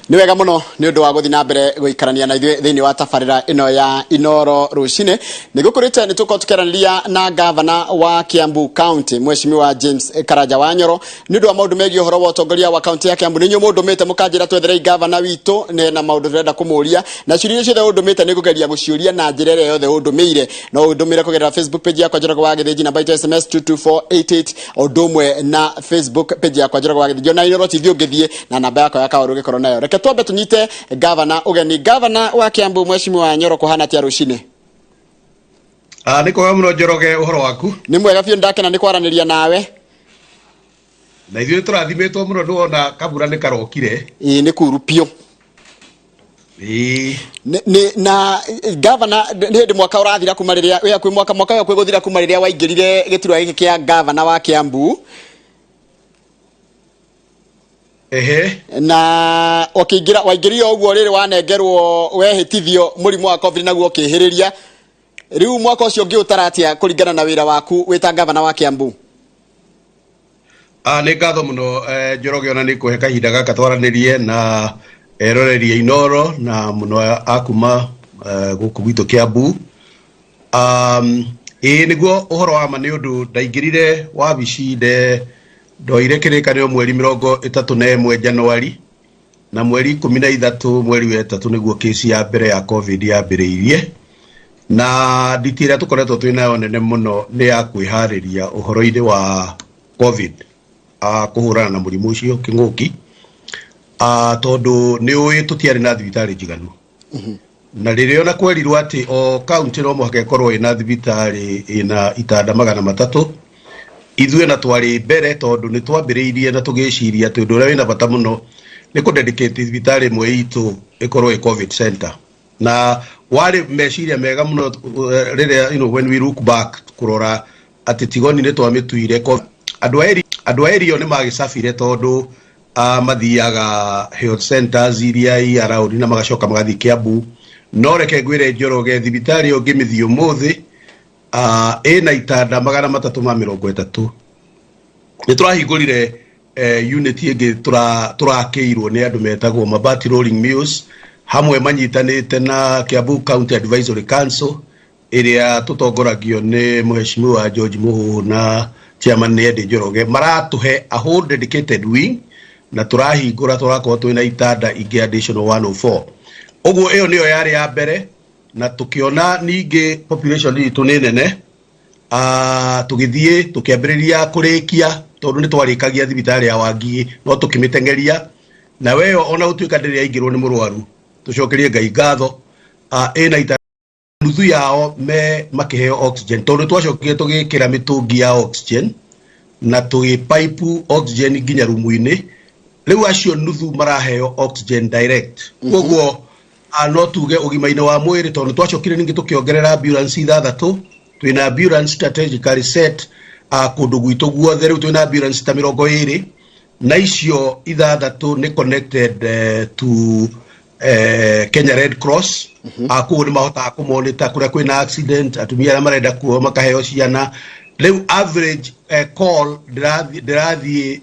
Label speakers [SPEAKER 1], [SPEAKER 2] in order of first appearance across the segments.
[SPEAKER 1] Ni wega muno ni undu wa guthi na mbere guikarania na ithuĩ thĩinĩ wa tabarĩra ĩno ya Inoro rũcinĩ nĩgũkũrĩte nĩ tũkorwo tũkĩaranĩria na gavana wa Kĩambu County Mheshimiwa James Karaja wa Nyoro nĩ ũndũ wa maũndũ megiĩ ũhoro wa ũtongoria wa kaunti ya Kĩambu. Nĩ inyuĩ mũndũmĩte mũkanjĩra twetherei gavana witũ na maũndũ tũrenda kũmũria na ciũria ciothe ũndũmĩte nĩ ngũgeria gũciũria na njĩra ĩrĩa yothe ũndũmĩire. No ũndũmĩre kũgerera Facebook page yakwa Njoroge wa Gĩthĩnji namba ya SMS 22488 ũndũ ũmwe na Facebook page yakwa Njoroge wa Gĩthĩnji na Inoro TV ũngĩthiĩ na namba yakwa ya kaũrũ gĩkorwo nayo. Reke twambe tunyite gavana ugeni. Gavana wa Kĩambu Mheshimiwa Nyoro kuhana atia rũcinĩ?
[SPEAKER 2] Nĩ kwega mũno Njoroge, ũhoro waku?
[SPEAKER 1] Nĩ mwega biũ, ndakena nĩ kwaranĩria nawe.
[SPEAKER 2] Na ithuĩ tũrathimĩtwo mũno nĩwona kabura nĩ karokire.
[SPEAKER 1] Nĩ kuru biũ. Na gavana nĩ hĩndĩ mwaka ũrathira kuma rĩrĩa wĩ hakuhĩ mwaka ũyũ kwĩgũthira kuma rĩrĩa waingĩrire gĩturwa gĩkĩ kĩa gavana wa Kĩambu. Na waingĩrire ũguo rĩrĩ wanengerwo wehĩtithio mũrimũ wa COVID naguo ũkĩhĩrĩria. Rĩu mwaka ũcio ũngĩ ũtaratia kũringana na wĩra waku wĩta gavana wa Kĩambu?
[SPEAKER 2] Nĩ ngatho mũno Njoroge, ona nĩ kũhe kahinda gaka twaranĩrie na eroreri Inoro na mũno akuma gũkũ gwitũ Kĩambu. Nĩguo ũhoro wa ma nĩ ũndũ ndaingĩrire wabici ndoire kĩrĩkanĩro mweri 31 Januari na mweri 13 mweri wa 3 nĩguo kesi ya mbere ya COVID yambĩrĩirie, na nditi ĩrĩa tũkoretwo twĩnayo nene mũno nĩ ya kwĩharĩria ũhoro-inĩ wa COVID kũhũrana na mũrimũ ũcio kĩng'ũki, tondũ nĩ ũĩ tũtiarĩ na thibitarĩ njiganu. Na rĩrĩa ona kwerirwo atĩ o kaunti no mũhaka ĩkorwo ĩna thibitarĩ ĩna itanda 300, ithuĩ na twarĩ mbere tondũ nĩ twambĩrĩirie na tũgĩciria atĩ ũndũ ũrĩa wĩna bata mũno nĩ kũdedicate thibitarĩ ĩmwe itũ ĩkorwo ĩ COVID center. Na warĩ meciria mega mũno rĩrĩa when we look back kũrora atĩ tigoni nĩ twamĩtuire. Andũ a area nĩ magĩcabire tondũ mathiaga health centers iria i around na magacoka magathiĩ Kĩambu. No reke ngwĩre Njoroge, thibitarĩ ĩyo ngĩmĩthiĩ ũmũthĩ ĩna itanda 330. Nĩ tũrahingũrire unit ĩngĩ tũrakĩirwo nĩ andũ metagwo Mabati Rolling Mills, hamwe manyitanĩte na Kĩambu County Advisory Council ĩrĩa tũtongoragio nĩ Mheshimiwa George Mũhũhũ na Chairman Nĩende Njoroge. Maratũhe a whole dedicated wing na tũrahingũra tũrakorwo twĩna itanda ingĩ additional 104. Ũguo ĩyo nĩyo yarĩ ya mbere, na tũkĩona ningĩ population itũ nĩ nene, tũgĩthiĩ tũkĩambĩrĩria kũrĩkia tondũ nĩ twarĩkagia thibitarĩ ya Wangigĩ no tũkĩmĩtengeria, na weyo ona gũtuĩka ndĩrĩ yaingĩrwo nĩ mũrwaru tũcokerie Ngai ngatho, ĩna itanda nuthu yao makĩheo oxygen tondũ twacokire tũgĩkĩra mĩtũngi ya oxygen na tũgĩpipe oxygen nginya rumu-inĩ. Rĩu acio nuthu maraheo oxygen direct. Koguo no tuge ũgima-inĩ wa mwĩrĩ tondũ twacokire ningĩ tũkĩongerera ambulance 6. Twĩna ambulance strategically set kũndũ gwitũ guothe. Rĩu twĩna ambulance ta 20 na icio 6 nĩ connected to Kenya Red Cross. Kũu nĩ mahotaga kũmonita kũrĩa kwĩna accident, atumia arĩa marenda kuoha makaheo ciana. Rĩu average call ndĩrathiĩ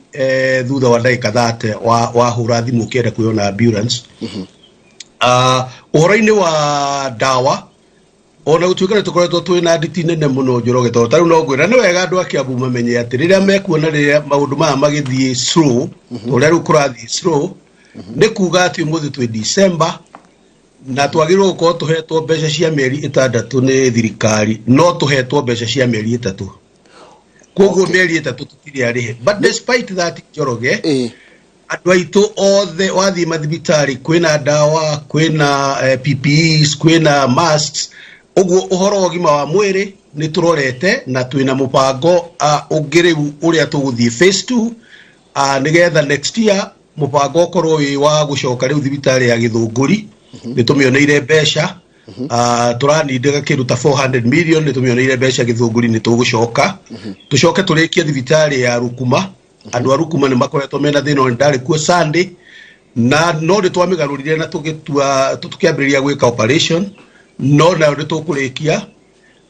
[SPEAKER 2] thutha wa ndagĩka 30 wahũra thimũ ũkĩenda kwĩona ambulance. Ũhoro-inĩ wa ndawa ona gũtuĩka nĩ tũkoretwo twĩna nditi nene mũno Njoroge, tondũ tarĩu no ngwĩra nĩ wega andũ a Kĩambu mamenye atĩ rĩrĩa mekuona rĩrĩa maũndũ maya magĩthiĩ slow, ũrĩa rĩu kũrathiĩ slow, nĩ kuga atĩ ũmũthĩ twĩ December na twagĩrĩirwo gũkorwo tũhetwo mbeca cia mĩeri 6 nĩ thirikari, no tũhetwo mbeca cia mĩeri 3. Koguo mĩeri 3 tũtirĩ arĩhe. But despite that Njoroge, andũ aitũ othe wathiĩ mathibitarĩ kwĩna ndawa, kwĩna PPEs, kwĩna masks. Ũguo ũhoro wa ũgima wa mwĩrĩ nĩ tũrorete na twĩna mũbango ũngĩ rĩu ũrĩa tũgũthiĩ phase 2 nĩgetha next year mũbango ũkorwo wĩ wa gũcoka rĩu thibitarĩ ya Gĩthũngũri. Nĩ tũmĩoneire mbeca, tũranindĩga kĩndũ ta 400 million, nĩ tũmĩoneire mbeca Gĩthũngũri nĩ tũgũcoka. Tũcoke tũrĩkie thibitarĩ ya Rukuma. Andũ a Rukuma nĩ makoretwo mena thĩna ona ndarĩ kuo Sunday, na no nĩ twamĩgarũrire na tũkĩambĩrĩria gwĩka operation, no nayo nĩ tũkũrĩkia.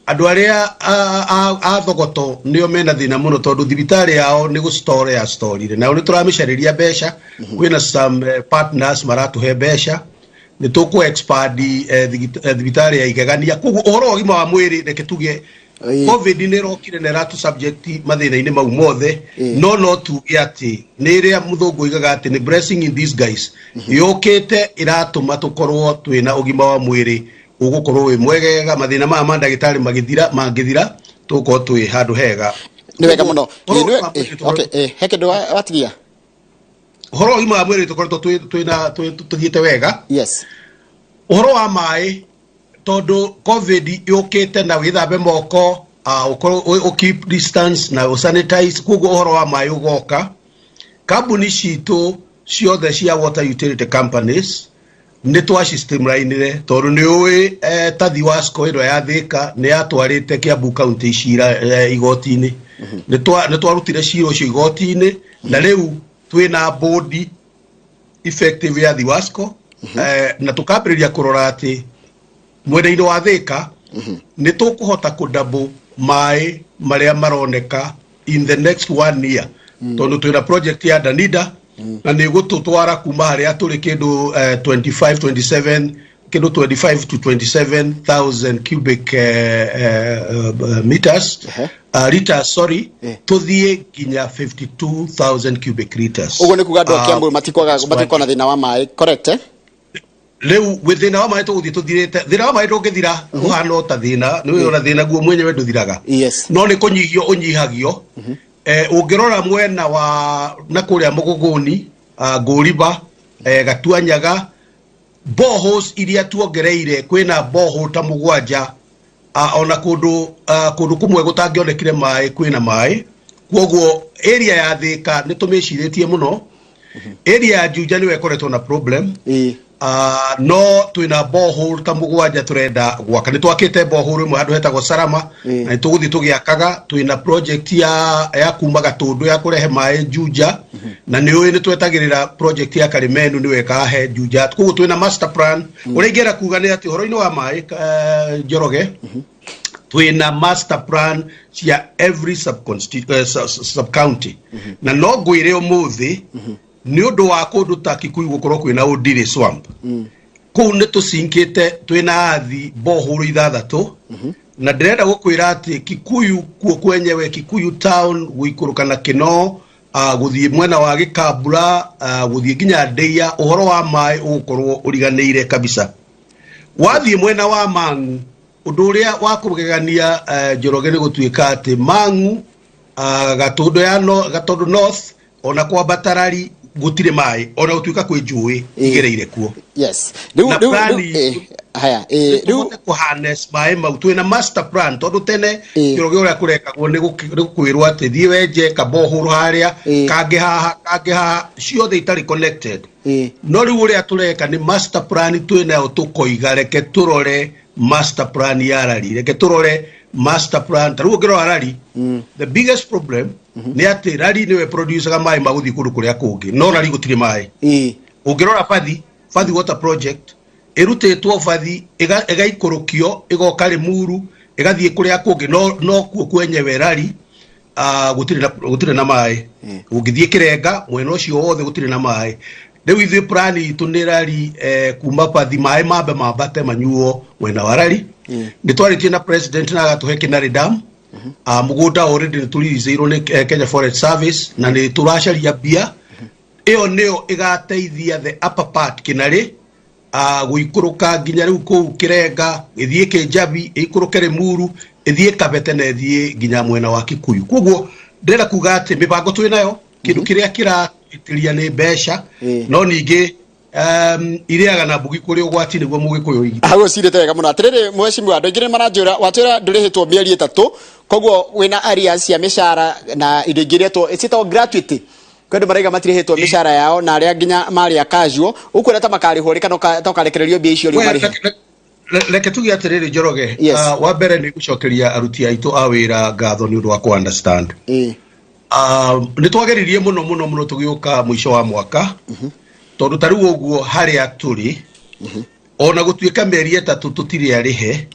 [SPEAKER 2] andu aria a thogoto nio mena thina muno tondu thibitari yao ni gustore ya story na uri turamicariria besha kwina some partners maratuhe besha ni tuku expand thibitari ya igegania kugu uhoro ogima wa mwiri reke tuge covid ni rokire na ratu subject mathina-ini mau mothe no tuge ati ni ria muthungu igaga ati ni blessing in these guys yokite iratuma tukorwo twina ogima wa mwiri ugukorwo wi mwegega mathina ma mandagitari mangithira tuko twi handu hega
[SPEAKER 1] ni wega muno okay heke ndo watigia
[SPEAKER 2] uhoro ogima wa mwiri tukorwo tuthiite wega
[SPEAKER 1] yes
[SPEAKER 2] uhoro wa mai tondu covid yukite na withambe moko ukorwo keep distance na sanitize kugo uhoro wa mai ugoka kambuni citu ciothe cia water utility companies ni twa system rainire tondu ni uwi tathi wa sco iro ya Thika ni atwarite Kĩambu county cira igoti-ini ni twarutire cira ucio igoti-ini na riu twina board effective ya thi wa sco na tukambiriria kurora ati mwena-ini wa Thika ni tukuhota kudouble mai maria maroneka in the next 1 year tondu twina project ya Danida na ni gututwara kuma haria turi kindu 25 to 27,000 cubic meters liters sorry tuthie ginya 52,000 cubic liters
[SPEAKER 1] ugo ni kuga ndo Kĩambu matikwa na thina wa mai correct
[SPEAKER 2] leu withina wa mai tuguthie tuthirite thina wa mai ndungithira uhana ta thina ni wona thina guo mwenyewe nduthiraga
[SPEAKER 1] yes
[SPEAKER 2] no ni kunyihio unyihagio ungirora mwena wa na kuria muguguni Ngũriba Gatuanyaga boreholes iria tuongereire kwina borehole ta mugwanja ona kundu kumwe gutangionekire mai kwina mai kwoguo area ya Thika ni tumiciritie muno area ya Juja ni wekoretwo na problem no twina borehole ta mugwanja turenda gwaka ni twakite borehole imwe handu hetagwo Sarama na ni tuguthi tugiakaga twina project ya kuma Gatundu ya kurehe mai Juja na ni twetagirira project ya Karimenu ni wekahe Juja kugu twina master plan uringera kuga ni ati horo-ini wa mai Njoroge twina master plan cia every sub county na no ngwire umuthi ni undu wa kundu ta Kikuyu gukorwo kwina Udire swamp kuu ni tusinkite twina athi borehole 6 na ndirenda gukwira ati Kikuyu kuo kwenyewe Kikuyu town guikuruka na Kino guthie mwena wa Gikambura guthie ginya Ndeia uhoro wa mai ugukorwo uriganiire kabisa wathie mwena wa Mang'u undu uria wa kurugegania Njoroge ni gutuika ati Mang'u Gatundu north ona kwa Batarari gutire mai ona utuika kwi njui igereire kuo
[SPEAKER 1] yes
[SPEAKER 2] haya ku harness mai mau twina master plan tondu tene Njoroge uria kurekagwo ni gukwirwo ati thie wenje kabohuru haria kange haha ciothe itari connected no riu uria tureka ni master plan twina tukoiga reke turore master plan ya rari reke turore master plan taru ngirora rari the biggest problem ni ati rari niwe producer mai maguthi kundu kuria kungi no rari gutire mai ungirora fathi water project irutitwo fathi igaikurukio igoka Limuru igathie kuria kungi no kuo kwenyewe rari gutire na mai ungithie Kirenga mwena ucio wothe gutire na mai riu ithu plan itu ni rari kuma fathi mai mambate manyuo mwena wa rari ni twaritie na president na agatuhe Kinari Dam mugunda already ni tulirizirwo ni Kenya Forest Service na ni turacaria bia iyo nio igateithia the upper part Kinari guikuruka ginya riu ku Kirenga ithie Kijabi ikuruke Limuru ithie Kabete na ithie ginya mwena wa Kikuyu kwoguo ndira kuga ati mibango twinayo kindu kiria kiratiria ni besha no ningi iriaga na mbugi kuri ugwati niguo mugikuyu igi
[SPEAKER 1] hago cirite wega muno atiriri mweshimwa andu ingire maranjura watwira ndurihitwo mieri 3 koguo wina areas cia mishara na indo ingiretwo icitwo gratuity kwendu maraiga matirihitwo mishara yao na aria nginya maria casual ukwira ta makarihwo kana tokarekererio bia icio ri marihe
[SPEAKER 2] leke tugi atiriri Njoroge wa mbere ni gucokeria aruti aitu a wira ngatho ni undu wa ku understand ni twageririe muno tugiuka mwisho wa mwaka tondu tariu uguo haria turi ona gutuika meri 3 tutiri arihe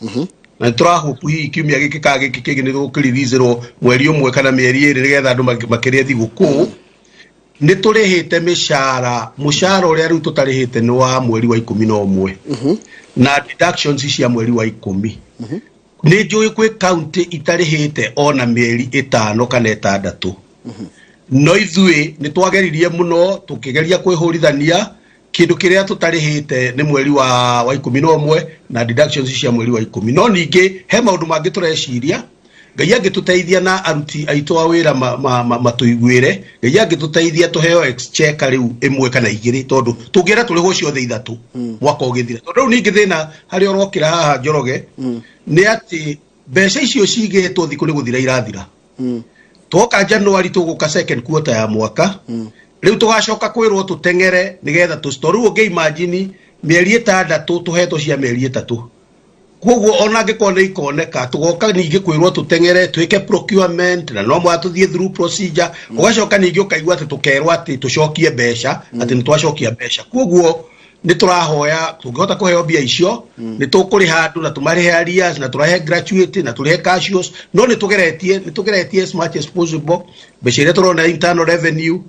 [SPEAKER 2] na turahope hihi kiumia gĩkĩ ka gĩkĩ kĩngĩ nĩ gũkĩrithizĩrwo mweri ũmwe kana mĩeri ĩrĩ nĩgetha andũ makĩrĩa thigũkũ nĩ tũrĩhĩte mũcara ũrĩa rĩu tũtarĩhĩte nĩ wa mweri wa 11 na deductions cia mweri wa 10 nĩ njũĩ kwĩ county itarĩhĩte ona mĩeri 5 kana 6 no ithuĩ nĩ twageririe mũno tũkĩgeria kwĩhũrithania kĩndũ kĩrĩa tũtarĩhĩte nĩ mweri wa 11 na deductions cia mweri wa 10 no ningĩ he maũndũ mangĩ tũreciria Ngai angĩtũteithia na aruti aitũ a wĩra matũiguĩre Ngai angĩtũteithia tũheo exchequer rĩu 1 kana 2 tondũ tũngĩera tũrĩhwo ciothe 3 mwaka ũgĩthira tondũ rĩu ningĩ thĩna harĩa ũrokĩra haha Njoroge nĩ atĩ mbeca icio cigĩtwo thikũ nĩ gũthira irathira twoka January tũgũka second quarter ya mwaka rĩu tũgacoka kwĩrwo tũteng'ere nĩgetha tũstore rĩu ũngĩimagine mĩeri 6 tũhetwo cia mĩeri 3 koguo ona angĩkorwo nĩ ikoneka tũgoka ningĩ kwĩrwo tũteng'ere twĩke procurement na no mwatũthiĩ through procedure ũgacoka ningĩ ũkaigua atĩ tũkerwo atĩ tũcokie mbeca atĩ nĩ twacokia mbeca koguo nĩ tũrahoya tũngĩhota kũheo mbia icio nĩ tũkũrĩha andũ na tũmarĩhe arrears na tũrahe gratuity na tũrĩhe cashiers no nĩ tũgeretie as much as possible mbeca iria tũrona internal revenue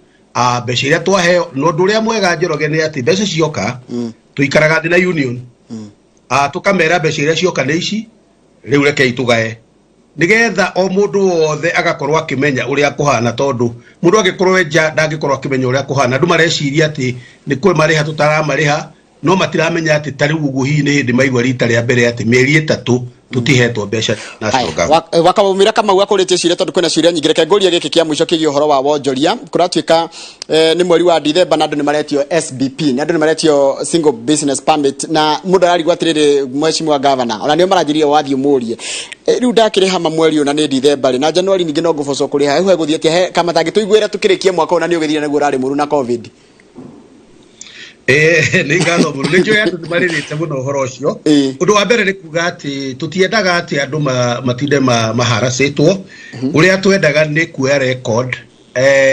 [SPEAKER 2] mbeca iria twaheo no ũndũ ũrĩa mwega Njoroge nĩ atĩ mbeca cioka tũikaraga thĩ na union tũkamera mbeca iria cioka nĩ ici rĩu rekei tũgae nĩgetha o mũndũ wothe agakorwo akĩmenya ũrĩa kũhana tondũ mũndũ angĩkorwo nja ndangĩkorwo akĩmenya ũrĩa kũhana andũ mareciria atĩ nĩ kũrĩ marĩha tũtaramariha no matiramenya atĩ tarĩ ũguo hihi nĩ hĩndĩ maigua rita rĩa mbere atĩ mĩeri 3 tutihetwo mbeca national government
[SPEAKER 1] wakamumira kama gwakorĩtie ciũria tondũ kwĩna ciũria nyingĩ reke ngũrie gĩkĩ kĩa mũico kĩgiĩ ũhoro wa wonjoria kũratuĩka nĩ mweri wa December na andũ nĩ maretio SBP na andũ nĩ maretio single business permit na mũndũ ararigwo atĩrĩrĩ mheshimiwa governor ona nĩo maranjirie wathiĩ mũrie rĩu ndakĩrĩha mweri ũyũ na nĩ December na January ningĩ no ngũbocwo kũrĩha hehu gũthiĩ atĩa kama tangĩtũiguĩra tũkĩrĩkie mwaka ũna nĩ ũgĩthire nĩguo ũrarĩ mũru na covid
[SPEAKER 2] nĩ ngatho mũno nĩ njũĩ andũ nĩ marĩrĩte mũno ũhoro ũcio ũndũ wa mbere nĩ kuga atĩ tũtiendaga atĩ andũ matinde maharacĩtwo ũrĩa twendaga nĩ kuoya record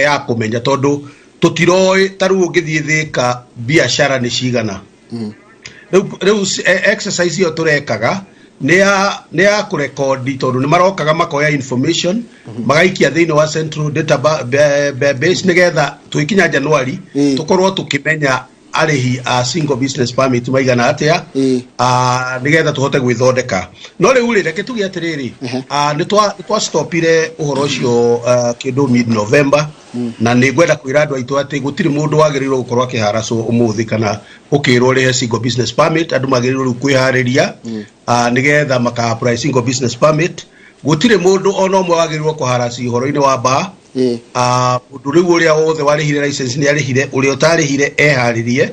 [SPEAKER 2] ya kũmenya tondũ tũtiroĩ tarĩu ũngĩthiĩ Thĩka biacara nĩ cigana rĩu exercise ĩyo tũrekaga nĩ ya kũrekodi tondũ nĩ marokaga makoya information magaikia thĩinĩ wa central database nĩgetha twĩkinya January tũkorwo tũkĩmenya arĩhi a single business permit maigana atĩa nĩgetha tũhote gwĩthondeka no rĩu reke tuge atĩrĩrĩ nĩ twastopire ũhoro ũcio kĩndũ mid November na nĩ ngwenda kwĩra andũ aitũ atĩ gũtirĩ mũndũ wagĩrĩirwo gũkorwo akĩharacwo ũmũthĩ kana ũkĩrwo rĩhe single business permit andũ magĩrĩirwo rĩu kwĩharĩria nĩgetha maka-apply single business permit gũtirĩ mũndũ ona ũmwe wagĩrĩirwo kũharaci ũhoro-inĩ wa mbaa mũndũ rĩu ũrĩa wothe warĩhire license nĩ arĩhire ũrĩa ũtarĩhire eharĩrie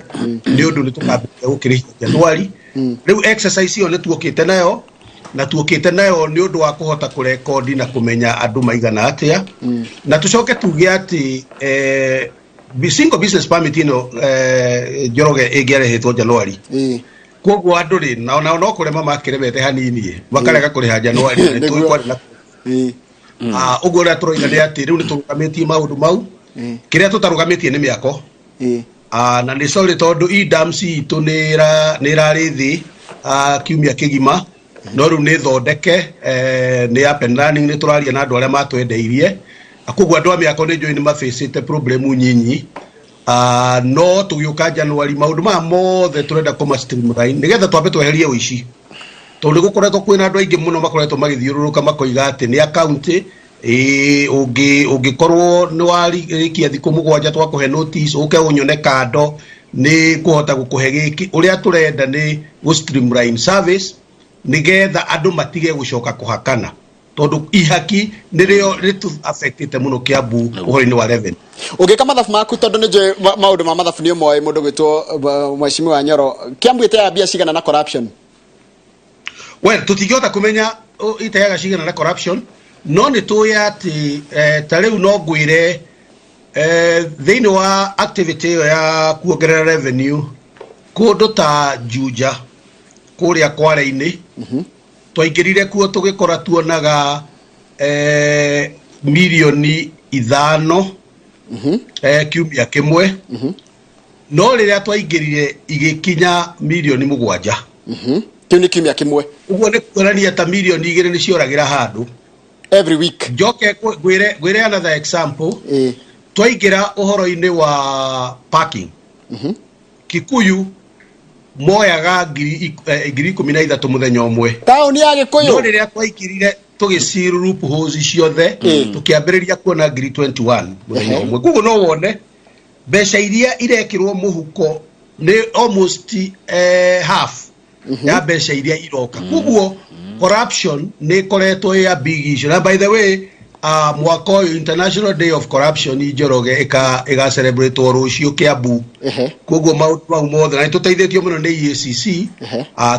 [SPEAKER 2] nĩ ũndũ nĩ tũkambĩrĩria gũkĩrĩhia January rĩu exercise ĩyo nĩ tuokĩte nayo na tuokĩte nayo nĩ ũndũ wa kũhota kũrekodi na kũmenya andũ maigana atĩa na tũcoke tuge atĩ single business permit ĩno Njoroge ĩngĩarehetwo January koguo andũ rĩ na no kũrema makĩremete hanini makarega kũrĩha January nĩ tũikwarĩ na ũguo ũrĩa tũroiga nĩ atĩ rĩu nĩ tũrũgamĩtie maũndũ mau kĩrĩa tũtarũgamĩtie nĩ mĩako na nĩ sorry tondũ idams itũ nĩ ĩrarĩ thĩ kiumia kĩgima no rĩu nĩ thondeke nĩ up and running nĩ tũraria na andũ arĩa matwendeirie koguo andũ a mĩako nĩ njũĩ nĩ mafacĩte problem nyinyi no tũgĩũka January maũndũ maya mothe tũrenda kũma-streamline nĩgetha twambe tweherie ũici tondũ gũkoretwo kwĩna andũ aingĩ mũno makoretwo magĩthiũrũrũka makoiga atĩ nĩ akaunti ũngĩkorwo nĩ warĩkia thikũ 7 twakũhe notice ũke ũnyone kando nĩ kũhota gũkũhe gĩkĩ ũrĩa tũrenda nĩ gũ-streamline service nĩgetha andũ matige gũcoka kũhakana tondũ ihaki nĩrĩo rĩtũ-affectĩte mũno Kĩambu ũhoro-inĩ wa revenue
[SPEAKER 1] ũngĩka mathabu maku tondũ nĩ njũĩ maũndũ ma mathabu nĩ ũmoĩ mũndũ gwĩtwo mheshimiwa Nyoro Kĩambu ĩteaga mbia cigana na corruption
[SPEAKER 2] well tũtingĩhota kũmenya ĩteaga cigana na corruption no nĩ tũĩ atĩ ta rĩu no ngwĩre thĩinĩ wa activity ĩyo ya kuongerera revenue kũndũ ta Juja kũrĩa Kware-inĩ twaingĩrire kuo tũgĩkora tuonaga mirioni 5 kiumia kĩmwe no rĩrĩa twaingĩrire igĩkinya mirioni 7
[SPEAKER 1] kiu ni kimya kimwe
[SPEAKER 2] uguo ni kuonania ta milioni 2 ni cioragira handu
[SPEAKER 1] every week.
[SPEAKER 2] Njoke gwire another example. Twaingira uhoro-ini wa parking. Kikuyu moyaga ngiri 13 muthenya umwe.
[SPEAKER 1] Tauni ya Gikuyu.
[SPEAKER 2] No riria twaikirire tugiciru loopholes ciothe tukiambiriria kuona ngiri 21 muthenya umwe. Kuguo no wone mbeca iria irekirwo muhuko ni almost half ya mbeca iria iroka. Kuguo corruption ni koretwo ya big issue. And by the way, mwaka uyu International Day of Corruption Njoroge ika celebrate rucio Kĩambu. Kuguo maundu mau mothe na tutaithĩtio muno ni EACC.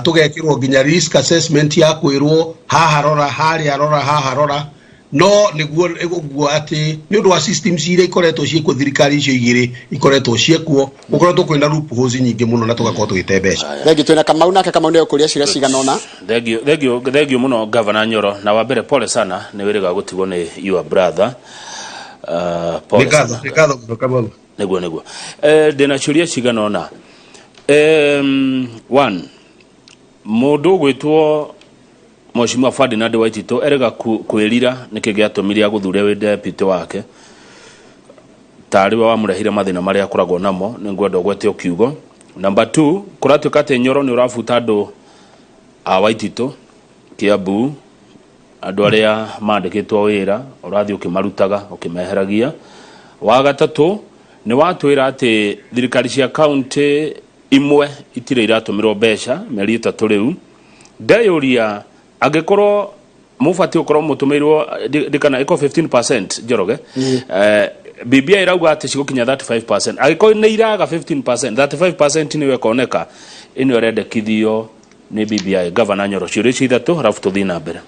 [SPEAKER 2] Tugekirwo nginya risk assessment ya kwirwo haha rora haria rora haha rora. No niguo ati ni undu wa systems iria ikoretwo ciekwo thirikari icio igiri ikoretwo ciekwo ukoretwo kwina loopholes nyingi muno na tugakorwo tugite mbeca.
[SPEAKER 1] Thengio twina Kamau nake Kamau ni ukuria ciria ciganona.
[SPEAKER 3] Thengio muno Ngabana Nyoro na wa mbere pole sana ni wiriga gutigwo ni your brother. Pole sana.
[SPEAKER 2] Nikatho muno Kamau.
[SPEAKER 3] Niguo. Ndina ciuria ciganona. One mundu gwitwo Mheshimiwa Ferdinand Waitito erega kwirira niki giatumire aguthure we deputy wake tari wa murehire mathina maria akoragwo namo ni ngwenda gwete okiugo. Number 2 kuratuka te Nyoro ni urafuta andu a Waitito Kĩambu andu aria mandikitwo wira urathi ukimarutaga ukimeheragia. Wa gatatu ni watwira ati thirikari cia county imwe itire iratumirwo mbeca meri 3 riu ndayuria agekorwo mufati ukorwo mutumirwo dikana iko 15% Njoroge. BBI irauga ati cigukinya 35%. Agiko ni iraga 15%, 35% niwe koneka ino rendekithio ni BBI. Ngabana Nyoro ciuria ithatu harafu tuthi na mbere.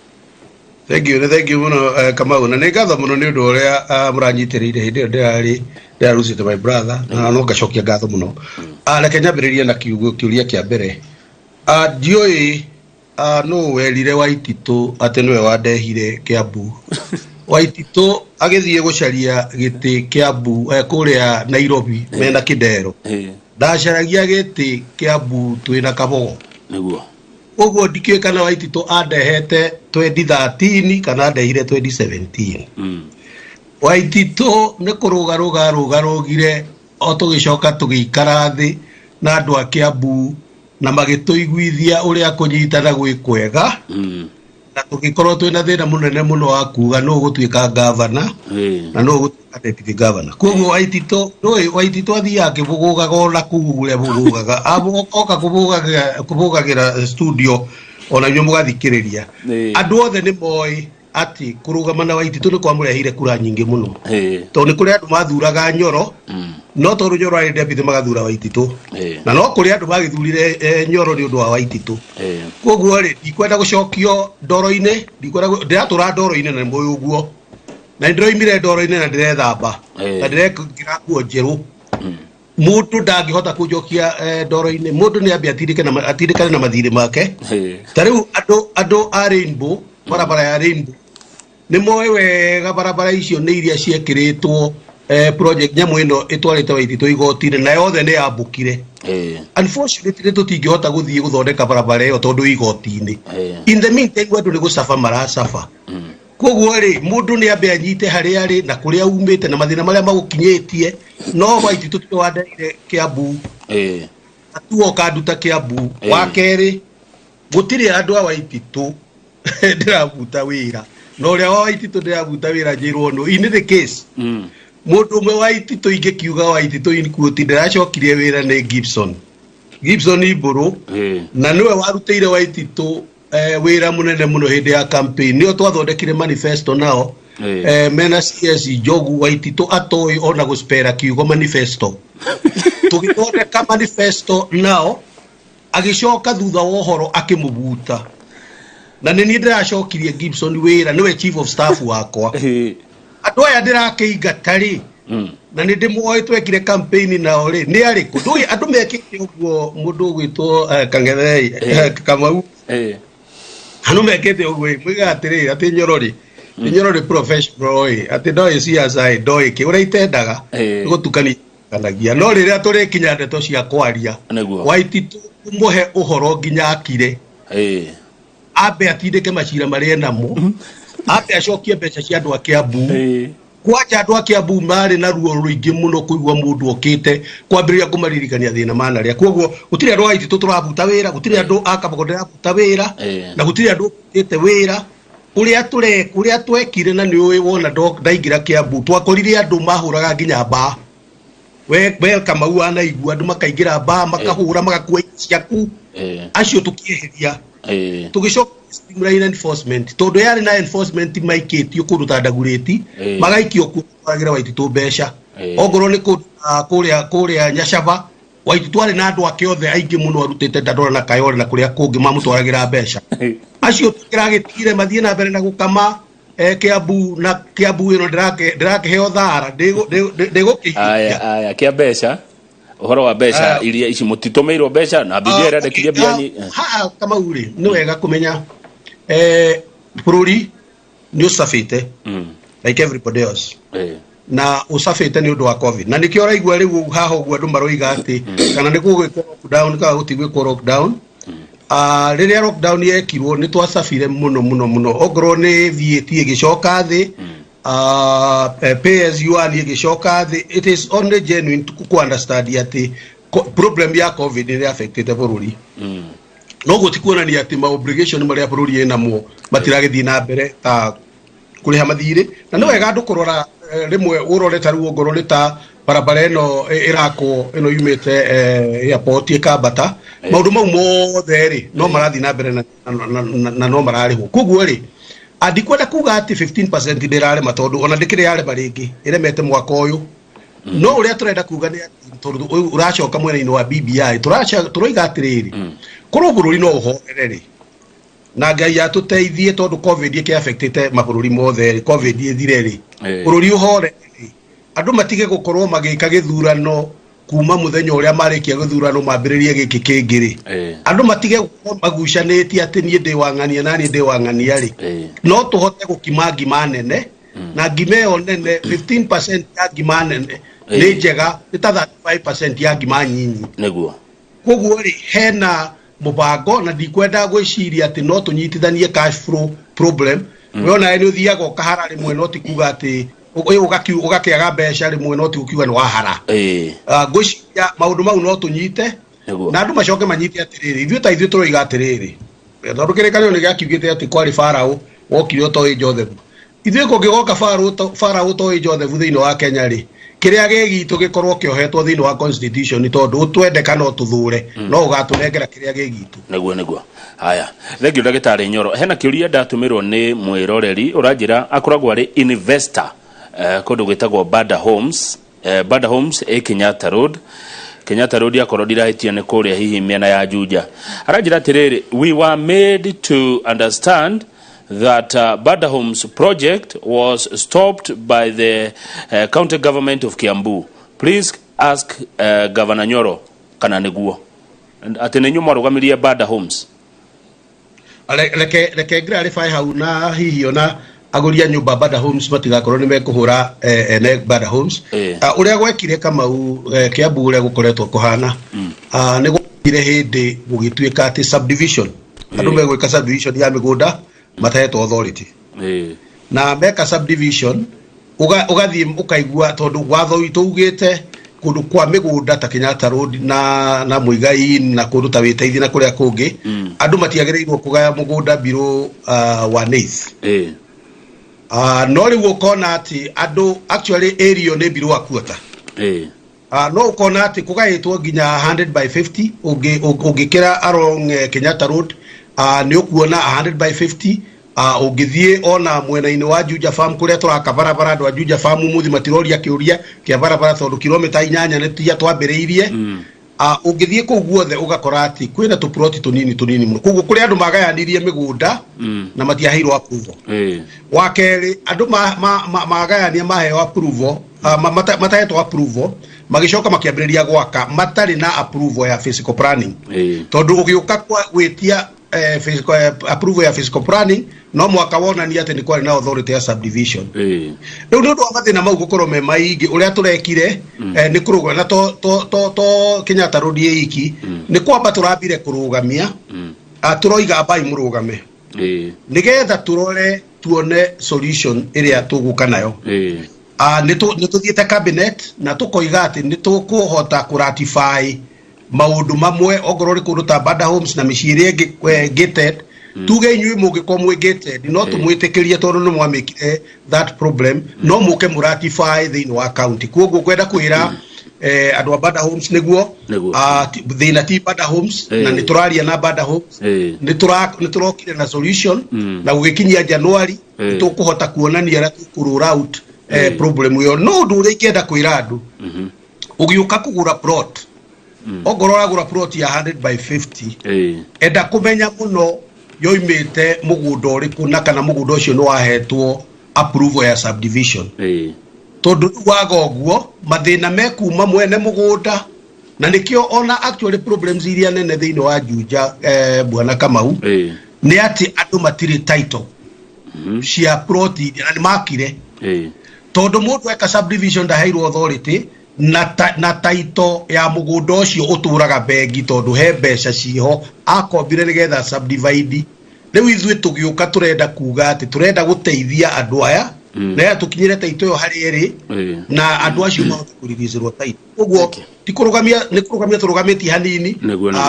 [SPEAKER 2] Thank you muno Kamau na ni ngatho muno ni undu uria muranyitirire hindi ndirarusite my brother na no ngacokia ngatho muno. Reke nyambiririe na kiuria kia mbere. Ndioi no werire Waitito ati niwe wandehire Kĩambu. Waitito agithie gucaria giti Kĩambu kuria Nairobi mena Kidero. Ndacaragia giti Kĩambu twina Kabogo.
[SPEAKER 3] Niguo.
[SPEAKER 2] Uguo ndikiwe kana Waitito andehete 2013 kana andehire 2017. Waitito ni kurugarugire o tugicoka tugiikara thi na andu a Kĩambu na magituiguithia uria kunyitana gwi kwega. Na tugikorwo twina thina munene muno wa kuga no gutuika governor na no gutuika deputy governor. Koguo Waitito athia akivugugaga ona kuguria vugugaga oka kuvugagira studio ona nyo mugathikiriria. Andu othe ni moi ati kurugama na Waitito ni kwamurehire kura nyingi muno. To ni kuri andu mathuraga Nyoro no to Nyoro ari deputy magathura Waitito. Na no kuri andu magithurire Nyoro ni undu wa Waitito. Koguo ri ndikwenda gucokio ndoro-ini ndiratura ndoro-ini na moyo uguo na ndiroimire ndoro-ini na ndirethamba na ndirekira nguo njeru. Mundu ndangihota kunjokia ndoro-ini. Mundu ni ambia atindikane na mathiri make. Tariu andu a Rainbow barabara ya Rainbow ni moe wega barabara icio ni iria ciekiritwo project nyamu ino itwarite Waitito igoti-ini na yothe ni yambukire. Unfortunately tutingihota guthie guthondeka barabara iyo tondu igoti-ini. In the meantime andu ni gucafa maracafa. Koguo ri mundu ni ambe anyite haria ari na kuria umite na mathina maria magukinyitie no Waitito twandeire Kĩambu. Atuo kanduta Kĩambu. Wa keri gutire andu a Waitito ndirabuta wira no ria Waitito ndirabuta wira njirwo no in the case mundu mwe Waitito ingikiuga Waitito inquote ndiracokirie wira ni Gibson Iburu na niwe warutire Waitito wira munene muno hindi ya campaign nio twathondekire manifesto nao mena CS Jogu Waitito atoi ona guspera kiugo manifesto tugithondeka manifesto nao agicoka thutha wa uhoro akimubuta na nini ndiracokirie Gibson wira niwe chief of staff wakwa. Andu aya ndirakiingatari na ni ndimuoe twekire campaign nao ri ni ariku ndui andu mekite uguo mundu gwitwo Kang'ethei Kamau anu mekite uguo mwiga atiri ati Nyoro professional ati ndoi siasa ndoi ki uraitendaga gutukani kanagia no riria turikinya ndeto cia kwaria Waitito muhe uhoro nginya akire ambe atindike macira maria namo ambe acokie mbeca cia andu a Kĩambu kwaja andu a Kĩambu mari na ruo ruingi muno kuigwa mundu okite kwambiria kumaririkania thina manaria koguo gutiri andu aiti tuturabuta wira gutiri andu akabagonde rabuta wira na gutiri andu okite wira uria twekire na ni wona ndaingira Kĩambu twakorire andu mahuraga nginya ba we Kamau anaigua andu makaingira ba makahura magakua ciaku acio tukieheria tugicoka streamline enforcement tondu yari na enforcement maikitio kundu ta Ndagurĩti magaikio kuagira Waititu mbeca ongoro ni kuria Nyacaba Waititu twari na andu ake othe aingi muno arutite Dandora na Kayole na kuria kungi mamutwaragira mbeca acio tukiragitire mathie na mbere na gukama Kĩambu ino ndirakeheo thara ndigukihia
[SPEAKER 3] aya kia mbeca uhoro wa mbeca iria ici mutitumirwo mbeca na bibi irendekithia biani
[SPEAKER 2] Kamau ri ni wega kumenya bururi ni usafite like everybody else na usafite ni undu wa covid na nikio raigua riu haha ugu andu maroiga ati kana ni gugwikwo lockdown kana gutigwikwo lockdown riria lockdown yekirwo ni twasafire muno ogro ni VAT igicoka thi pay as you are igicoka thi it is only genuine to understand ati problem ya covid ni affected bururi no gutikuonania ati ma obligation maria bururi enamo matiragithii na mbere ta kuriha mathire na no wega andu kurora rimwe urore ta ruo ngoro ta barabara ino irako ino yumite airport ikambata maundu mau mothe ri no marathi na mbere na no mararihwo koguo ri andikwenda kuga ati 15% ndirare matondu ona ndikire yare baringi iremete mwaka uyu no uria turenda kuga ni tondu uracoka mwena-ini wa BBI turoiga atiriri kuru bururi no uhorere ri na Ngai yatuteithie tondu covid iki affectite mabururi mothe covid ithire ri bururi uhore andu matige gukorwo magika githurano kuma muthenya uria marikia githurano mambiririe giki kingiri andu matige gukorwo magucanĩtie ati nie ndi wang'ania na nie ndi wang'ania ri no tuhote gukima ngima nene na ngima ĩyo nene 15% ya ngima nene ni njega ni ta 35% ya ngima nyinyi
[SPEAKER 3] niguo
[SPEAKER 2] koguo ri hena mubango na ndikwenda gwiciria ati no tunyitithanie cash flow problem wona ni uthiaga ukahara rimwe no ti kuga ati ugakiaga mbeca rimwe no ti ukiuga ni wahara gwiciria maundu mau no tunyite na andu macoke manyite atiriri ithuĩ turoiga atiriri tondu kĩrĩkanĩro nĩ gĩakiugĩte ati kwari Farao wokire ũtoĩ Joseph ithuĩ kũngĩgoka Farao ũtoĩ Joseph thĩinĩ wa Kenya ri kiria gĩgitũ gĩkorwo kĩohetwo thĩinĩ wa constitution tondu twende kana ũtũthure no ũgatũnengera kiria gĩgitũ
[SPEAKER 3] niguo haya thengio ndagĩtarĩ Nyoro hena kĩũria ndatumirwo nĩ mwĩroreri ũranjĩra akoragwo arĩ investor kundu gwĩtagwo Bada Homes Kenyatta Road akorwo ndirahitia nĩ kũrĩa hihi mĩena ya Juja aranjĩra atirĩrĩ we were made to understand that Bada Homes project was stopped by the county government of Kĩambu. Please ask Ngabana Nyoro kana nĩguo ati nĩ nyuma rũgamirie Bada Homes
[SPEAKER 2] reke clarify hau na hihi ona aguria nyumba Bada Homes matigakorwo ni mekuhura ene Bada Homes uria gwekire Kamau Kĩambu uria gukoretwo kuhana ni gwekire hindi gugituika ati subdivision andu megwika subdivision ya migunda matahetwo authority na meka subdivision ugathie ukaigua tondu watho itu ugite kundu kwa migunda ta Kenyatta Road na Muigai na kundu ta Witeithi na kuria kungi andu matiagereirwo kugaya mugunda biro wa Neith no riu ukona ati andu actually area ni biro wa quarter no ukona ati kugaitwo nginya 100/50 ungikira along Kenyatta Road ni ukuona 100/50 ungithie ona mwena-ini wa Juja Farm kuria turaka barabara andu a Juja Farm muthi matiroria kiuria kia barabara tondu kilomita 8 ni tia twambiriirie ungithie kuu guothe ugakora ati kwina tu plot tunini muno kugu kuri andu magayanirie migunda na matiahirwo approval wakeri andu magayania maheo approval matahetwo approval magicoka makiambiriria gwaka matari na approval ya physical planning tondu ugiuka kwa gwitia approval ya physical planning no mwaka wona ni ati ni kwari na authority ya subdivision riu ndu amathina mau gukorwo me maingi uria turekire ni kuruga na to Kenyatta Road iki ni kwamba turambire kurugamia turoiga bai murugame nigetha turore tuone solution iria tuguka nayo nituthiete cabinet na tukoiga ati nitukuhota kuratify maundu mamwe ogoro ri kundu ta bada homes na miciiri gated tuge inyui mungiko mwe gated no tumwitikirie tondu no mwamikire that problem no muke muratify the wa county koguo kwenda kwira andu a bada homes niguo thina ti bada homes na nituraria na bada homes niturokire na solution na gugikinyia January tukuhota kuonania ra tukuru route problem yo no ndure ikenda kwira andu ugiuka kugura plot ogorora gura plot ya 100 by 50 enda kumenya muno yoimite mugunda uriku na kana mugunda ucio no wahetwo approval ya subdivision tondu wagoguo mathina mekuma mwene mugunda na nikio ona actually problems iria nene thiini wa Juja bwana Kamau ni ati andu matiri title cia plot na ni makire tondu mundu eka subdivision ndaheirwo authority na title ya mugunda ucio uturaga bengi tondu he mbeca ciho akombire nigetha subdivide riu ithuĩ tugiuka turenda kuga ati turenda guteithia andu aya na tukinyire title yo hari eri na andu acio mahote kuriricirwo title koguo tikurugamia turugamiti hanini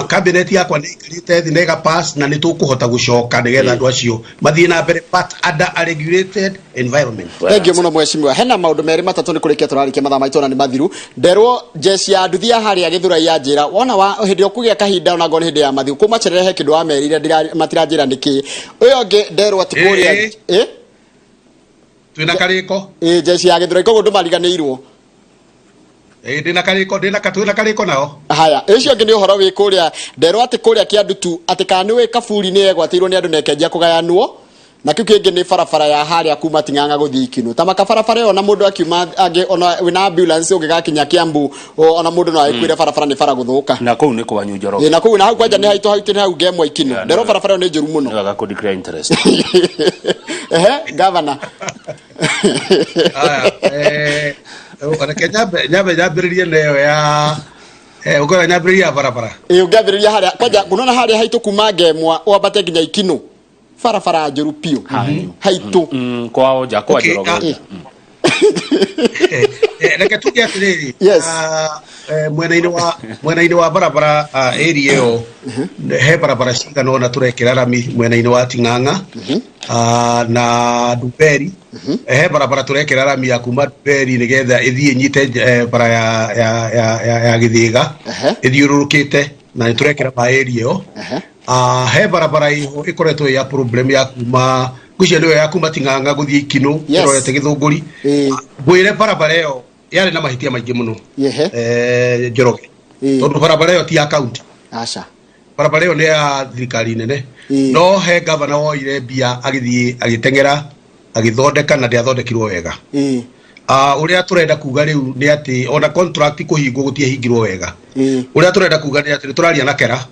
[SPEAKER 2] cabinet yakwa niikarite thi nega pass na nitukuhota gucoka nigetha andu acio mathie na mbere but under a regulated environment.
[SPEAKER 1] Thank you muno mweshimiwa. Hena maundu meri matatu ni kurikia turarikia mathaa maitu na ni mathiru nderwo jeshi ya nduthia hari ya githura ya njira wona wa hindi okugia kahinda ona ngone hindi ya mathiru kumacherehe kindu wa merire matiranjira niki uyo ngi nderwo atikuria
[SPEAKER 2] twina kariko
[SPEAKER 1] jeshi ya githura ikogo ndu mariganirwo
[SPEAKER 2] ndina kariko nao
[SPEAKER 1] haya icio ngi ni uhoro wi kuria nderwo ati kuria Kiandutu ati kana we kaburi ni egwatirwo ni andu nekenjia kugayanwo na kiu kingi ni barabara ya haria kuma Ting'ang'a guthii Kinu ta makabarabara yo na mundu akiuma age ona wina ambulance ungigakinya Kĩambu ona mundu no aikwire barabara ni bara guthuka
[SPEAKER 3] na kuu ni kwa Njoro
[SPEAKER 1] na kuu na hau kwanja ni haito haitini hau ngemwa Ikinu nderwo barabara ni njuru muno
[SPEAKER 3] ngaga ku declare interest
[SPEAKER 1] governor
[SPEAKER 2] ona Kenya nyambiririe neyo ya ugora nyambiriria barabara
[SPEAKER 1] ungambiriria haria kwanja kunona haria haito kuma ngemwa wambate nginya Ikinu farafara njuru pio haitu
[SPEAKER 3] kwao ja kwa Njoroge
[SPEAKER 2] reke tuge atiriri
[SPEAKER 1] yes
[SPEAKER 2] mwena-ini wa barabara area yo he barabara cigana ona turekira rami mwena-ini wa Ting'ang'a na Nduberi he barabara turekira rami ya kuma Nduberi nigetha ithie nyite bara ya Githiga ithiururukite na niturekira ba area yo he barabara iho ikoretwo ya problem ya kuma gucia niyo ya kuma Ting'ang'a guthie Ikinu irorete Githunguri gwire barabara yo yari na mahitia maingi muno Njoroge tondu barabara yo ti ya county
[SPEAKER 1] acha
[SPEAKER 2] barabara yo ni ya thirikari nene no he governor woire mbia agithie agitengera agithondeka na ndiathondekirwo wega uria turenda kuga riu ni ati ona contract kuhingwo gutie hingirwo wega uria turenda kuga ni ati turaria na kera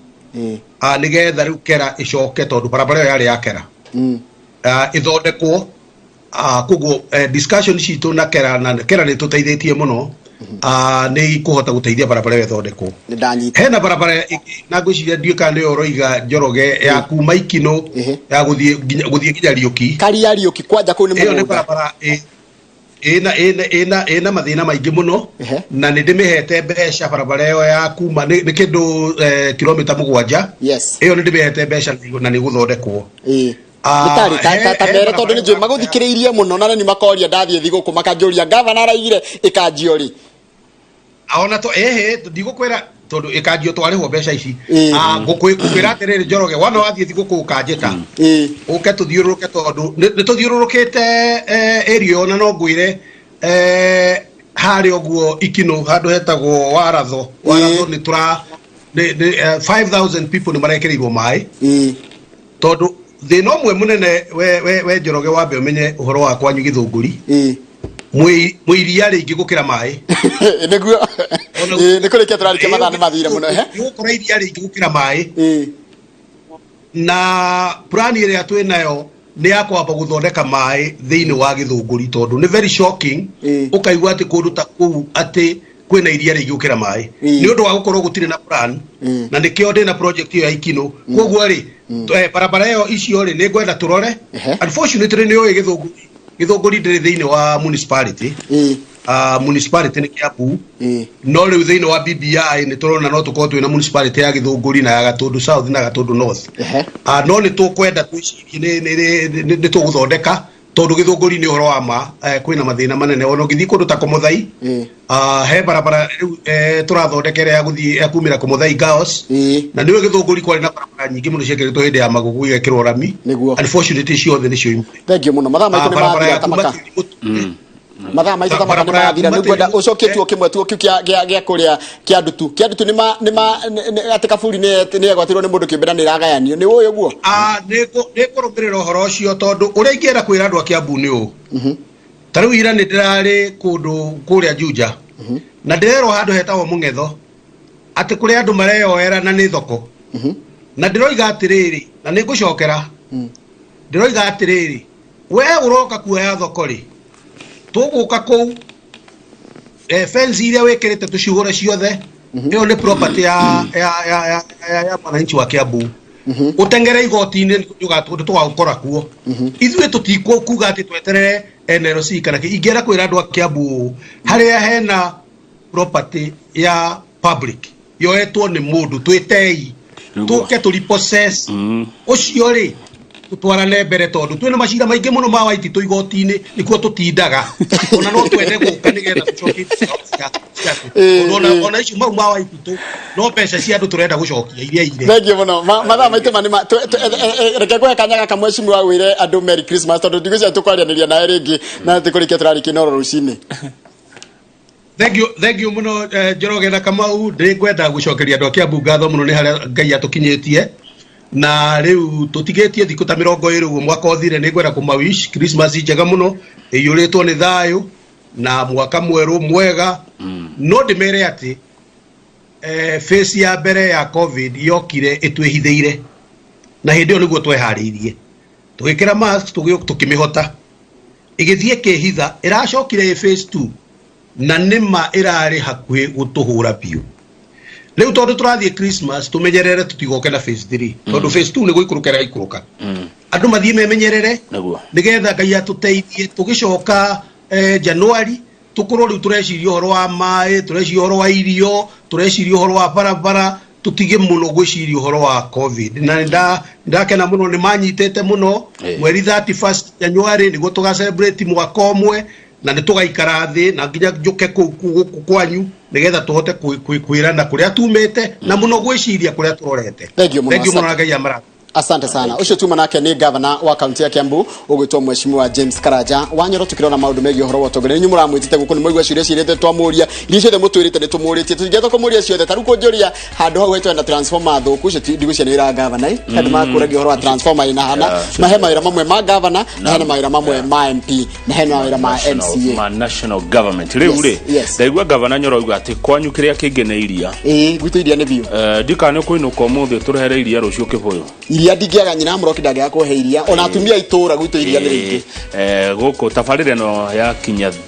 [SPEAKER 2] nigetha riu kera icoke tondu barabara yo yari ya kera ithondekwo kugo discussion citu na kera ni tuteithĩtie muno ni kuhota guteithia barabara yo ithondekwo hena barabara na ngwiciria ndiuka ni oroiga Njoroge ya kuma Ikinu ya guthie nginya Riuki
[SPEAKER 1] karia Riuki kwanja kuu ni
[SPEAKER 2] muno iyo ni barabara ena mathina maingi muno na ni ndimihete mbeca barabara yo ya kuma ni kindu kilomita 7 iyo ni ndimihete mbeca na ni guthondekwo
[SPEAKER 1] Gitari ta mere tondu ni njui maguthikiriirie muno na ni makoria ndathie thiguku makanjuria governor araigire ikanjiori
[SPEAKER 2] aona to ndigukwira tondu ikanjio twarihwo mbeca ici ngukwira atiriri Njoroge wana wathie thiguku ukanjita uke tuthiururuke tondu ni tuthiururukite area ona no ngwire hari oguo Ikinu handu hetagwo waratho ni tura 5000 people ni marekerirwo mai tondu thina umwe munene we Njoroge wambe umenye uhoro wa kwanyu Githunguri muiria ringi gukira mai
[SPEAKER 1] niguo ni kurikia turarikia mathaa ni mathire muno
[SPEAKER 2] gukora iria ringi gukira mai na plan ire atwe nayo ni yakwamba guthondeka mai thiini wa Githunguri tondu ni very shocking ukaigwa ati kundu ta kuu ati kwina iria ringi gukira mai ni undu wa gukorwo gutire na plan na nikio ndi na project ya Ikinu koguo ri barabara ĩyo icio rĩ nĩ ngwenda tũrore. Unfortunately nĩ ũĩ gĩthũngũri ndĩrĩ thĩinĩ wa municipality. Municipality nĩ Kĩambu. No rĩu thĩinĩ wa BBI nĩ tũrona no tũkorwo twĩna municipality ya Gĩthũngũri na ya Gatũndũ South na Gatũndũ North. No nĩ tũkwenda twĩcirie nĩ tũgũthondeka tondu Gĩthũngũri nĩ ũhoro wa ma kwĩna mathĩna manene. Ona ũngĩthiĩ kũndũ ta Kũmũthai he barabara tũrathondekera ya gũthiĩ kumĩra Kũmũthai Girls na nĩwe Gĩthũngũri kwarĩ na barabara nyingĩ mũno ciekĩrĩtwo hĩndĩ ya magugu igekĩrwo rami. Unfortunately ciothe nĩcio imwe.
[SPEAKER 1] Thengio mũno mathaa maitũ nĩ mathira tamaka. Mathaa maitũ tamaka nĩ mathira nĩ ngwenda ũcokie tuo kĩmwe tuo kĩu gĩa kũrĩa Kĩandutu. Kĩandutu nĩ atĩ kaburi nĩ egwatirwo nĩ mũndũ kĩũmbe na nĩ ĩragayanio. Nĩ ũyũ guo?
[SPEAKER 2] Nĩ kũrũmĩrĩra ũhoro ũcio tondũ ũrĩa ingĩenda kwĩra andũ a Kĩambu nĩ ũũ. Ta rĩu ira nĩ ndĩrarĩ kũndũ kũrĩa Juja na ndĩrerwo handũ hetagwo Mũng'etho atĩ kũrĩa andũ mareyoera na nĩ thoko. Na ndĩroiga atĩrĩrĩ na nĩ ngũcokera. Ndĩroiga atĩrĩrĩ we ũroka kuoya thoko rĩ tũgũka kũu fence iria wĩkĩrĩte tũcihũre ciothe ĩyo nĩ property ya mwananchi wa Kĩambu. Ũtengere igoti-inĩ tũgagũkora kuo. Ithuĩ tũtikuga atĩ tweterere NLC kana ingĩenda kwĩra andũ a Kĩambu harĩa hena property ya public yoetwo nĩ mũndũ twĩtei tũke tũripossess ũcio rĩ tutwarane mbere tondu twina macira maingi muno ma Waititu igoti-ini nikuo tutindaga ona no twende guka nigetha tucokie ona icio mau ma Waititu no mbeca cia andu turenda gucokia iria ire.
[SPEAKER 1] Thengio muno mathaa maitũ manima reke ngwe kanyaga kamwe cimu wa wire andu Merry Christmas tondu ndigucia tukwarianiria nawe ringi na tikurikia turarikia Inooro rucini.
[SPEAKER 2] Thengio muno Njoroge na Kamau ndingwenda gucokeria andu a Kĩambu ngatho muno ni haria Ngai atukinyitie na riu tutigetie thikũ ta 20 uguo mwaka uthire ni ngwenda kumawish Christmas njega muno iyuritwo ni thayu na mwaka mweru mwega. No ndimere ati face ya mbere ya COVID yokire itwihithiire na hindi yo niguo twehariirie tugikira mask tukimihota igithie kihitha iracokire face 2 na nima irari hakuhi gutuhura biu. Leo tondu turathie Christmas tumenyerere tutigoke na phase 3 tondu phase 2 nigo ikurukera ikuruka andu mathie memenyerere nigetha Ngai atuteithie tugicoka January tukorwo riu tureciria uhoro wa mai tureciria uhoro wa irio tureciria uhoro wa barabara tutige muno gwiciria uhoro wa COVID na ndakena muno ni manyitete muno mweri 31 January nigo tuga celebrate mwaka omwe na nĩ tũgaikara thĩ na nginya njuke kwanyu nigetha tuhote kwirana kuria tumite na muno gwiciria kuria turorete.
[SPEAKER 1] Thengio muno na Ngai amara. Asante sana. Ucio tuma nake ni governor wa county ya Kĩambu ugwitwo Mheshimiwa James Karaja wa Nyoro tukirona maundu megi uhoro wa tongore nyu muramwitite guku ni mwigwa ciria ciirete twamuria iria ciothe mutwirite ni tumuritie tungetha kumuria ciothe taruko njuria handu hau hetwe na transformer thuku cio ndigucia ni ira governor handu makuragia uhoro wa transformer ina hana mahe mawira mamwe ma governor na hena mawira mamwe ma MP na hena mawira ma MCA
[SPEAKER 3] ma national government riu ri ndaigua governor Nyoro uga ati kwanyu kiria kingeneiria
[SPEAKER 1] gwitu iria ni biu
[SPEAKER 3] ndikane kuinuka umuthi turehere iria rucio kibuyu
[SPEAKER 1] iria ndingiaga nyina muroki ndagĩa kuheiria ona atumia itura gwitu iria ni ringi
[SPEAKER 3] guku tabarire no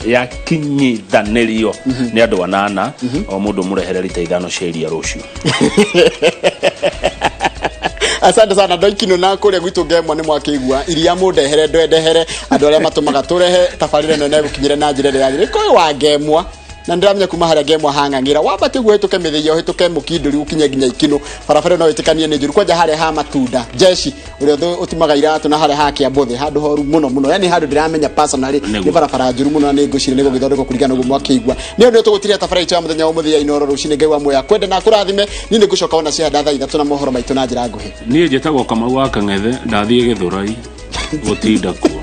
[SPEAKER 3] ya kinyithanirio ni andu anana o mundu murehere lita 5 cia iria rucio.
[SPEAKER 1] Asante sana Doikino na kuria gwitu ngemwa ni mwakigua iria mundehere ndendehere andu aria matumaga turehe tabarire nene gukinyire na njire ya gire koyo wa ngemwa na ndiramenya kuma haria ngemwa hangangira wambate guhituke mithio hituke mukinduri ukinye ginya ikino barabara no itikanie ni njuru kwaja haria ha matunda jeshi uria utimaga iratu na haria ha Kĩambu handu horu muno yani handu ndiramenya personally ni barabara njuru muno ni ngucire ni gugithondeko kurigana guo mwakigua ni ndio tugutiria tabarira itu ya muthenya wa muthia Inooro rucine Ngai wa moya kwenda na kurathime ni ngucoka ona cia ndatha ithatu na mohoro maitu na njira nguhi
[SPEAKER 3] ni njitagwo Kamau wa Kang'ethe ndathie Githurai gutinda kuo.